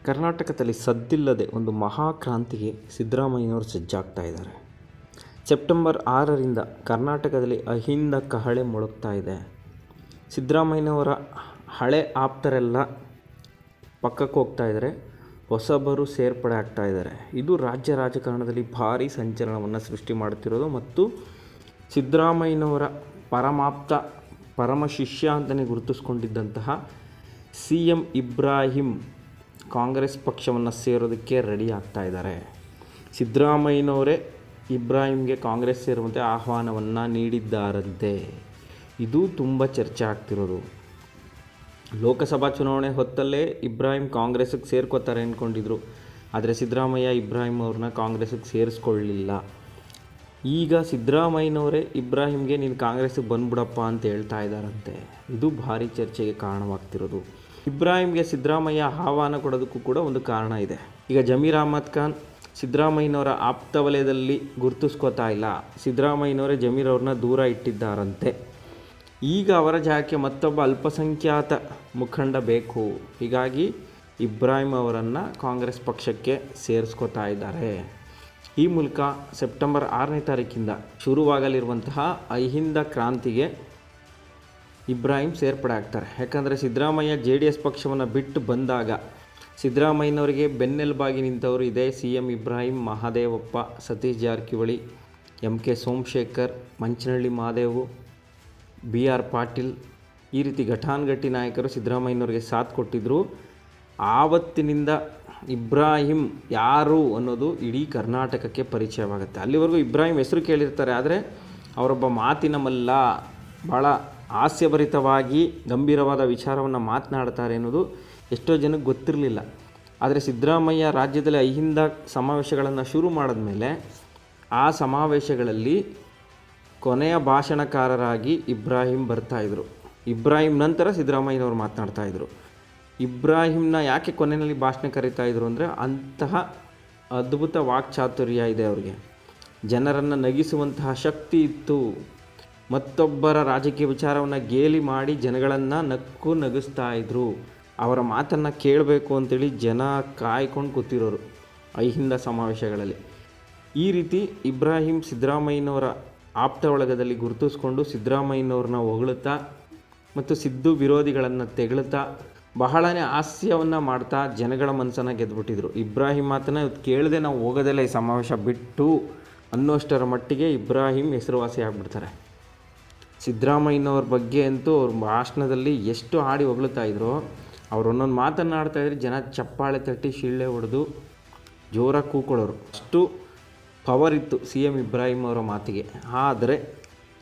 ಕರ್ನಾಟಕದಲ್ಲಿ ಸದ್ದಿಲ್ಲದೆ ಒಂದು ಮಹಾಕ್ರಾಂತಿಗೆ ಸಿದ್ದರಾಮಯ್ಯನವರು ಸಜ್ಜಾಗ್ತಾ ಇದ್ದಾರೆ. ಸೆಪ್ಟೆಂಬರ್ 6ರಿಂದ ಕರ್ನಾಟಕದಲ್ಲಿ ಅಹಿಂದ ಕಹಳೆ ಮೊಳಗ್ತಾ ಇದೆ. ಸಿದ್ದರಾಮಯ್ಯನವರ ಹಳೆ ಆಪ್ತರೆಲ್ಲ ಪಕ್ಕಕ್ಕೆ ಹೋಗ್ತಾ ಇದ್ದಾರೆ, ಹೊಸಬರು ಸೇರ್ಪಡೆ ಆಗ್ತಾ ಇದ್ದಾರೆ. ಇದು ರಾಜ್ಯ ರಾಜಕಾರಣದಲ್ಲಿ ಭಾರೀ ಸಂಚಲನವನ್ನು ಸೃಷ್ಟಿ ಮಾಡುತ್ತಿರೋದು ಮತ್ತು ಸಿದ್ದರಾಮಯ್ಯನವರ ಪರಮಾಪ್ತ ಪರಮ ಶಿಷ್ಯ ಅಂತಲೇ ಗುರುತಿಸ್ಕೊಂಡಿದ್ದಂತಹ CM ಇಬ್ರಾಹಿಂ ಕಾಂಗ್ರೆಸ್ ಪಕ್ಷವನ್ನು ಸೇರೋದಕ್ಕೆ ರೆಡಿ ಆಗ್ತಾ ಇದ್ದಾರೆ. ಸಿದ್ದರಾಮಯ್ಯನವರೇ ಇಬ್ರಾಹಿಂಗೆ ಕಾಂಗ್ರೆಸ್ ಸೇರುವಂತೆ ಆಹ್ವಾನವನ್ನು ನೀಡಿದ್ದಾರಂತೆ. ಇದು ತುಂಬ ಚರ್ಚೆ ಆಗ್ತಿರೋದು. ಲೋಕಸಭಾ ಚುನಾವಣೆ ಹೊತ್ತಲ್ಲೇ ಇಬ್ರಾಹಿಂ ಕಾಂಗ್ರೆಸ್ಸಿಗೆ ಸೇರ್ಕೋತಾರೆ ಅಂದ್ಕೊಂಡಿದ್ರು. ಆದರೆ ಸಿದ್ದರಾಮಯ್ಯ ಇಬ್ರಾಹಿಂ ಅವ್ರನ್ನ ಕಾಂಗ್ರೆಸ್ಸಿಗೆ ಸೇರಿಸ್ಕೊಳ್ಳಲಿಲ್ಲ. ಈಗ ಸಿದ್ದರಾಮಯ್ಯನವರೇ ಇಬ್ರಾಹಿಂಗೆ ನೀನು ಕಾಂಗ್ರೆಸ್ಸಿಗೆ ಬಂದ್ಬಿಡಪ್ಪ ಅಂತ ಹೇಳ್ತಾ ಇದ್ದಾರಂತೆ. ಇದು ಭಾರಿ ಚರ್ಚೆಗೆ ಕಾರಣವಾಗ್ತಿರೋದು. ಇಬ್ರಾಹಿಂಗೆ ಸಿದ್ದರಾಮಯ್ಯ ಆಹ್ವಾನ ಕೊಡೋದಕ್ಕೂ ಕೂಡ ಒಂದು ಕಾರಣ ಇದೆ. ಈಗ ಜಮೀರ್ ಅಹ್ಮದ್ ಖಾನ್ ಸಿದ್ದರಾಮಯ್ಯನವರ ಆಪ್ತ ವಲಯದಲ್ಲಿ ಗುರುತಿಸ್ಕೋತಾ ಇಲ್ಲ. ಸಿದ್ದರಾಮಯ್ಯನವರೇ ಜಮೀರ್ ಅವ್ರನ್ನ ದೂರ ಇಟ್ಟಿದ್ದಾರಂತೆ. ಈಗ ಅವರ ಜಾಗಕ್ಕೆ ಮತ್ತೊಬ್ಬ ಅಲ್ಪಸಂಖ್ಯಾತ ಮುಖಂಡ ಬೇಕು. ಹೀಗಾಗಿ ಇಬ್ರಾಹಿಂ ಅವರನ್ನು ಕಾಂಗ್ರೆಸ್ ಪಕ್ಷಕ್ಕೆ ಸೇರಿಸ್ಕೋತಾ ಇದ್ದಾರೆ. ಈ ಮೂಲಕ ಸೆಪ್ಟೆಂಬರ್ 6ನೇ ತಾರೀಕಿಂದ ಶುರುವಾಗಲಿರುವಂತಹ ಅಹಿಂದ ಕ್ರಾಂತಿಗೆ ಇಬ್ರಾಹಿಂ ಸೇರ್ಪಡೆ ಆಗ್ತಾರೆ. ಯಾಕಂದರೆ ಸಿದ್ದರಾಮಯ್ಯ JDS ಪಕ್ಷವನ್ನು ಬಿಟ್ಟು ಬಂದಾಗ ಸಿದ್ದರಾಮಯ್ಯನವರಿಗೆ ಬೆನ್ನೆಲುಬಾಗಿ ನಿಂತವರು ಇದೇ CM Ibrahim, Mahadevappa, Satish Jarkiholi, MK Somashekar, Manchanahalli Mahadevu, BR Patil, ಈ ರೀತಿ ಘಟಾನುಘಟಿ ನಾಯಕರು ಸಿದ್ದರಾಮಯ್ಯನವರಿಗೆ ಸಾಥ್ ಕೊಟ್ಟಿದ್ದರು. ಆವತ್ತಿನಿಂದ ಇಬ್ರಾಹಿಂ ಯಾರು ಅನ್ನೋದು ಇಡೀ ಕರ್ನಾಟಕಕ್ಕೆ ಪರಿಚಯವಾಗುತ್ತೆ. ಅಲ್ಲಿವರೆಗೂ ಇಬ್ರಾಹಿಂ ಹೆಸರು ಕೇಳಿರ್ತಾರೆ, ಆದರೆ ಅವರೊಬ್ಬ ಮಾತಿನ ಮಲ್ಲ, ಭಾಳ ಹಾಸ್ಯಭರಿತವಾಗಿ ಗಂಭೀರವಾದ ವಿಚಾರವನ್ನು ಮಾತನಾಡ್ತಾರೆ ಅನ್ನೋದು ಎಷ್ಟೋ ಜನಕ್ಕೆ ಗೊತ್ತಿರಲಿಲ್ಲ. ಆದರೆ ಸಿದ್ದರಾಮಯ್ಯ ರಾಜ್ಯದಲ್ಲಿ ಅಹಿಂದ ಸಮಾವೇಶಗಳನ್ನು ಶುರು ಮಾಡಿದ್ಮೇಲೆ ಆ ಸಮಾವೇಶಗಳಲ್ಲಿ ಕೊನೆಯ ಭಾಷಣಕಾರರಾಗಿ ಇಬ್ರಾಹಿಂ ಬರ್ತಾಯಿದ್ರು. ಇಬ್ರಾಹಿಂ ನಂತರ ಸಿದ್ದರಾಮಯ್ಯನವರು ಮಾತನಾಡ್ತಾಯಿದ್ರು. ಇಬ್ರಾಹಿಂನ ಯಾಕೆ ಕೊನೆಯಲ್ಲಿ ಭಾಷಣ ಕರೀತಾಯಿದ್ರು ಅಂದರೆ ಅಂತಹ ಅದ್ಭುತ ವಾಕ್ಚಾತುರ್ಯ ಇದೆ ಅವರಿಗೆ. ಜನರನ್ನು ನಗಿಸುವಂತಹ ಶಕ್ತಿ ಇತ್ತು. ಮತ್ತೊಬ್ಬರ ರಾಜಕೀಯ ವಿಚಾರವನ್ನು ಗೇಲಿ ಮಾಡಿ ಜನಗಳನ್ನು ನಗಿಸ್ತಾ ಇದ್ದರು. ಅವರ ಮಾತನ್ನು ಕೇಳಬೇಕು ಅಂತೇಳಿ ಜನ ಕಾಯ್ಕೊಂಡು ಕೂತಿರೋರು ಅಹಿಂದ ಸಮಾವೇಶಗಳಲ್ಲಿ. ಈ ರೀತಿ ಇಬ್ರಾಹಿಂ ಸಿದ್ದರಾಮಯ್ಯನವರ ಆಪ್ತ ಒಳಗದಲ್ಲಿ ಗುರುತಿಸ್ಕೊಂಡು ಸಿದ್ದರಾಮಯ್ಯನವ್ರನ್ನ ಹೊಗಳುತ್ತಾ ಮತ್ತು ಸಿದ್ದು ವಿರೋಧಿಗಳನ್ನು ತೆಗಳುತ್ತಾ ಬಹಳನೇ ಹಾಸ್ಯವನ್ನು ಮಾಡ್ತಾ ಜನಗಳ ಮನಸ್ಸನ್ನು ಗೆದ್ದುಬಿಟ್ಟಿದ್ರು. ಇಬ್ರಾಹಿಂ ಮಾತನ್ನು ಇವತ್ತು ಕೇಳದೆ ನಾವು ಹೋಗೋದೆಲ್ಲ ಈ ಸಮಾವೇಶ ಬಿಟ್ಟು ಅನ್ನೋಷ್ಟರ ಮಟ್ಟಿಗೆ ಇಬ್ರಾಹಿಂ ಹೆಸರುವಾಸಿ ಆಗಿಬಿಡ್ತಾರೆ. ಸಿದ್ದರಾಮಯ್ಯನವ್ರ ಬಗ್ಗೆ ಅಂತೂ ಅವ್ರ ಭಾಷಣದಲ್ಲಿ ಎಷ್ಟು ಹಾಡಿ ಹೊಗಳುತ್ತಾ ಇದ್ರು. ಅವ್ರು ಒಂದೊಂದು ಮಾತನ್ನು ಆಡ್ತಾಯಿದ್ರೆ ಜನ ಚಪ್ಪಾಳೆ ತಟ್ಟಿ ಶಿಳ್ಳೆ ಹೊಡೆದು ಜೋರಾಗಿ ಕೂಕೊಳ್ಳೋರು. ಅಷ್ಟು ಪವರ್ ಇತ್ತು CM ಇಬ್ರಾಹಿಂ ಅವರ ಮಾತಿಗೆ. ಆದರೆ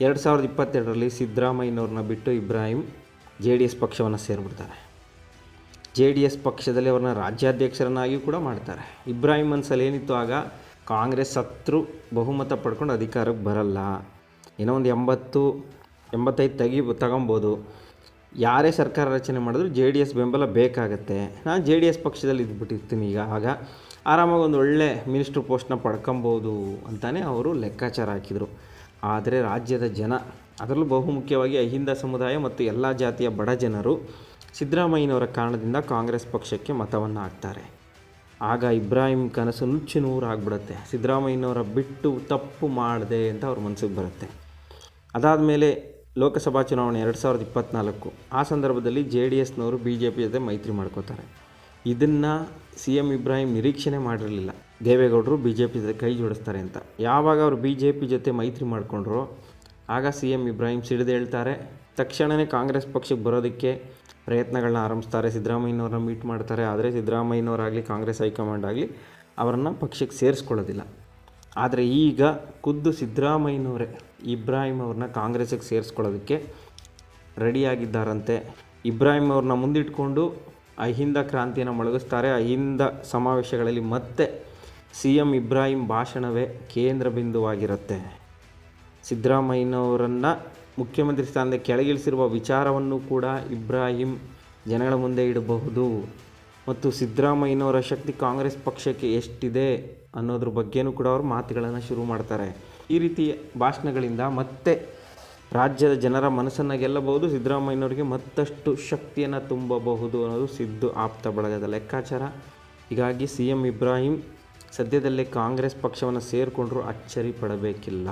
2022ರಲ್ಲಿ ಸಿದ್ದರಾಮಯ್ಯನವ್ರನ್ನ ಬಿಟ್ಟು ಇಬ್ರಾಹಿಂ JDS ಪಕ್ಷವನ್ನು ಸೇರಿಬಿಡ್ತಾರೆ. JDS ಪಕ್ಷದಲ್ಲಿ ಅವ್ರನ್ನ ರಾಜ್ಯಾಧ್ಯಕ್ಷರನ್ನಾಗಿ ಕೂಡ ಮಾಡ್ತಾರೆ. ಇಬ್ರಾಹಿಂ ಮನಸ್ಸಲ್ಲಿ ಏನಿತ್ತು, ಆಗ ಕಾಂಗ್ರೆಸ್ ಸತ್ರು ಬಹುಮತ ಪಡ್ಕೊಂಡು ಅಧಿಕಾರಕ್ಕೆ ಬರಲ್ಲ, ಏನೋ ಒಂದು 80-85 ತಗೊಬೋದು, ಯಾರೇ ಸರ್ಕಾರ ರಚನೆ ಮಾಡಿದ್ರು JDS ಬೆಂಬಲ ಬೇಕಾಗತ್ತೆ, ನಾನು JDS ಪಕ್ಷದಲ್ಲಿ ಇದ್ಬಿಟ್ಟಿರ್ತೀನಿ, ಈಗ ಆಗ ಆರಾಮಾಗಿ ಒಂದು ಒಳ್ಳೆ ಮಿನಿಸ್ಟ್ರ್ ಪೋಸ್ಟ್ನ ಪಡ್ಕೊಬೋದು ಅಂತಲೇ ಅವರು ಲೆಕ್ಕಾಚಾರ ಹಾಕಿದರು. ಆದರೆ ರಾಜ್ಯದ ಜನ, ಅದರಲ್ಲೂ ಬಹುಮುಖ್ಯವಾಗಿ ಅಹಿಂದ ಸಮುದಾಯ ಮತ್ತು ಎಲ್ಲ ಜಾತಿಯ ಬಡ ಜನರು ಸಿದ್ದರಾಮಯ್ಯನವರ ಕಾರಣದಿಂದ ಕಾಂಗ್ರೆಸ್ ಪಕ್ಷಕ್ಕೆ ಮತವನ್ನು ಹಾಕ್ತಾರೆ. ಆಗ ಇಬ್ರಾಹಿಂ ಕನಸು ನುಚ್ಚು ನೂರು ಆಗಿಬಿಡುತ್ತೆ. ಸಿದ್ದರಾಮಯ್ಯನವರ ಬಿಟ್ಟು ತಪ್ಪು ಮಾಡಿದೆ ಅಂತ ಅವ್ರ ಮನಸ್ಸಿಗೆ ಬರುತ್ತೆ. ಅದಾದಮೇಲೆ ಲೋಕಸಭಾ ಚುನಾವಣೆ 2024, ಆ ಸಂದರ್ಭದಲ್ಲಿ JDSನವರು BJP ಜೊತೆ ಮೈತ್ರಿ ಮಾಡ್ಕೋತಾರೆ. ಇದನ್ನು CM ಇಬ್ರಾಹಿಂ ನಿರೀಕ್ಷಣೆ ಮಾಡಿರಲಿಲ್ಲ, ದೇವೇಗೌಡರು BJP ಜೊತೆ ಕೈ ಜೋಡಿಸ್ತಾರೆ ಅಂತ. ಯಾವಾಗ ಅವರು BJP ಜೊತೆ ಮೈತ್ರಿ ಮಾಡಿಕೊಂಡ್ರು ಆಗ CM ಇಬ್ರಾಹಿಂ ಸಿಡಿದೇಳ್ತಾರೆ. ತಕ್ಷಣವೇ ಕಾಂಗ್ರೆಸ್ ಪಕ್ಷಕ್ಕೆ ಬರೋದಕ್ಕೆ ಪ್ರಯತ್ನಗಳನ್ನ ಆರಂಭಿಸ್ತಾರೆ. ಸಿದ್ದರಾಮಯ್ಯನವ್ರನ್ನ ಮೀಟ್ ಮಾಡ್ತಾರೆ. ಆದರೆ ಸಿದ್ದರಾಮಯ್ಯನವರಾಗಲಿ ಕಾಂಗ್ರೆಸ್ ಹೈಕಮಾಂಡ್ ಆಗಲಿ ಅವರನ್ನು ಪಕ್ಷಕ್ಕೆ ಸೇರಿಸ್ಕೊಳ್ಳೋದಿಲ್ಲ. ಆದರೆ ಈಗ ಖುದ್ದು ಸಿದ್ದರಾಮಯ್ಯನವರೇ ಇಬ್ರಾಹಿಂ ಅವ್ರನ್ನ ಕಾಂಗ್ರೆಸ್ಸಿಗೆ ಸೇರಿಸ್ಕೊಳ್ಳೋದಕ್ಕೆ ರೆಡಿಯಾಗಿದ್ದಾರಂತೆ. ಇಬ್ರಾಹಿಂ ಅವ್ರನ್ನ ಮುಂದಿಟ್ಕೊಂಡು ಅಹಿಂದ ಕ್ರಾಂತಿಯನ್ನು ಮೊಳಗಿಸ್ತಾರೆ. ಅಹಿಂದ ಸಮಾವೇಶಗಳಲ್ಲಿ ಮತ್ತೆ CM ಇಬ್ರಾಹಿಂ ಭಾಷಣವೇ ಕೇಂದ್ರ ಬಿಂದುವಾಗಿರುತ್ತೆ. ಸಿದ್ದರಾಮಯ್ಯನವರನ್ನು ಮುಖ್ಯಮಂತ್ರಿ ಸ್ಥಾನದ ಕೆಳಗಿಳಿಸಿರುವ ವಿಚಾರವನ್ನು ಕೂಡ ಇಬ್ರಾಹಿಂ ಜನಗಳ ಮುಂದೆ ಇಡಬಹುದು ಮತ್ತು ಸಿದ್ದರಾಮಯ್ಯನವರ ಶಕ್ತಿ ಕಾಂಗ್ರೆಸ್ ಪಕ್ಷಕ್ಕೆ ಎಷ್ಟಿದೆ ಅನ್ನೋದ್ರ ಬಗ್ಗೆನೂ ಕೂಡ ಅವರು ಮಾತುಗಳನ್ನು ಶುರು ಮಾಡ್ತಾರೆ. ಈ ರೀತಿ ಭಾಷಣಗಳಿಂದ ಮತ್ತೆ ರಾಜ್ಯದ ಜನರ ಮನಸ್ಸನ್ನು ಗೆಲ್ಲಬಹುದು, ಸಿದ್ದರಾಮಯ್ಯನವರಿಗೆ ಮತ್ತಷ್ಟು ಶಕ್ತಿಯನ್ನು ತುಂಬಬಹುದು ಅನ್ನೋದು ಸಿದ್ದು ಆಪ್ತ ಬಳಗದ ಲೆಕ್ಕಾಚಾರ. ಹೀಗಾಗಿ ಸಿ ಎಂ ಇಬ್ರಾಹಿಂ ಸದ್ಯದಲ್ಲೇ ಕಾಂಗ್ರೆಸ್ ಪಕ್ಷವನ್ನು ಸೇರಿಕೊಂಡ್ರೂ ಅಚ್ಚರಿ ಪಡಬೇಕಿಲ್ಲ.